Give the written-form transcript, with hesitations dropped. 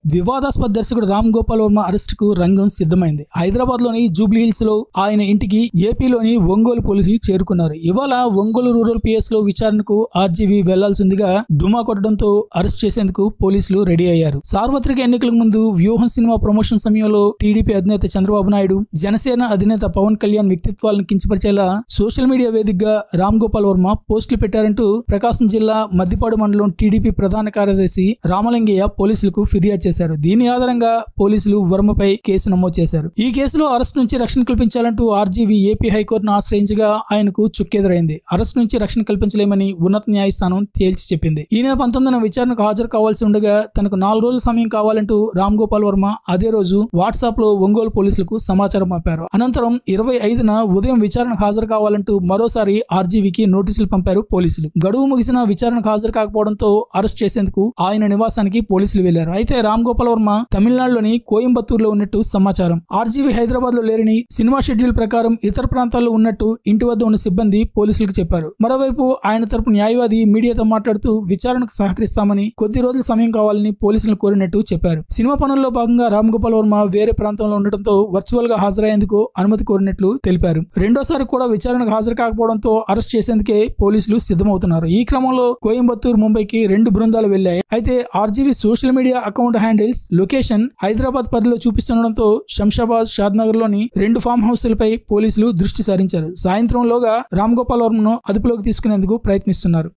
వివాదాస్పద దర్శకుడు రామ్ గోపాల్ వర్మ అరెస్ట్ కు రంగం సిద్ధమైంది. హైదరాబాద్ లోని జూబ్లీ హిల్స్ లో ఆయన ఇంటికి ఏపీలోని ఒంగోలు పోలీసులు చేరుకున్నారు. ఇవాళ ఒంగోలు రూరల్ పిఎస్ లో విచారణకు ఆర్జీవీ వెళ్లాల్సిందిగా డుమా కొట్టడంతో అరెస్ట్ చేసేందుకు పోలీసులు రెడీ అయ్యారు. సార్వత్రిక ఎన్నికలకు ముందు వ్యూహం సినిమా ప్రమోషన్ సమయంలో టీడీపీ అధినేత చంద్రబాబు నాయుడు, జనసేన అధినేత పవన్ కళ్యాణ్ వ్యక్తిత్వాలను కించపరిచేలా సోషల్ మీడియా వేదికగా రామ్ గోపాల్ వర్మ పోస్టులు పెట్టారంటూ ప్రకాశం జిల్లా మద్దిపాడు మండలం టీడీపీ ప్రధాన కార్యదర్శి రామలింగయ్య పోలీసులకు ఫిర్యాదు చేశారు. దీని ఆధారంగా పోలీసులు వర్మపై కేసు నమోదు చేశారు. ఈ కేసులో అరెస్ట్ నుంచి రక్షణ కల్పించాలంటూ ఆర్జీవీ ఏపీ హైకోర్టును ఆశ్రయించగా ఆయనకు చుక్కెదురైంది. అరెస్ట్ నుంచి రక్షణ కల్పించలేమని ఉన్నత న్యాయస్థానం తేల్చి చెప్పింది. ఈ నెల 19న విచారణకు హాజరు కావాల్సి ఉండగా తనకు 4 రోజుల సమయం కావాలంటూ రామ్ గోపాల్ వర్మ అదే రోజు వాట్సాప్ లో ఒంగోలు పోలీసులకు సమాచారం పంపారు. అనంతరం 25న ఉదయం విచారణకు హాజరు కావాలంటూ మరోసారి ఆర్జీవీకి నోటీసులు పంపారు పోలీసులు. గడువు ముగిసిన విచారణకు హాజరు కాకపోవడంతో అరెస్ట్ చేసేందుకు ఆయన నివాసానికి పోలీసులు వెళ్లారు. అయితే రామ్ గోపాల్ వర్మ తమిళనాడులోని కోయంబత్తూరులో ఉన్నట్టు సమాచారం. ఆర్జీవీ హైదరాబాద్ లో లేరని, సినిమా షెడ్యూల్ ప్రకారం ఇతర ప్రాంతాల్లో ఉన్నట్టు ఇంటి వద్ద ఉన్న సిబ్బంది పోలీసులకు చెప్పారు. మరోవైపు ఆయన తరపు న్యాయవాది మీడియాతో మాట్లాడుతూ విచారణకు సహకరిస్తామని, కొద్ది రోజుల సమయం కావాలని పోలీసులు కోరినట్టు చెప్పారు. సినిమా పనుల్లో భాగంగా రామ్ గోపాల్ వర్మ వేరే ప్రాంతంలో ఉండటంతో వర్చువల్ గా హాజరయ్యేందుకు అనుమతి కోరినట్లు తెలిపారు. రెండోసారి కూడా విచారణకు హాజరు కాకపోవడంతో అరెస్ట్ చేసేందుకే పోలీసులు సిద్ధమవుతున్నారు. ఈ క్రమంలో కోయంబత్తూరు, ముంబైకి 2 బృందాలు వెళ్లాయి. అయితే RGV social media account handles location Hyderabad పరిధిలో చూపిస్తుండటంతో శంషాబాద్, షాద్నగర్ లోని 2 ఫామ్ హౌస్లపై పోలీసులు దృష్టి సారించారు. సాయంత్రంలోగా రామ్ గోపాల్ వర్మను అదుపులోకి తీసుకునేందుకు ప్రయత్నిస్తున్నారు.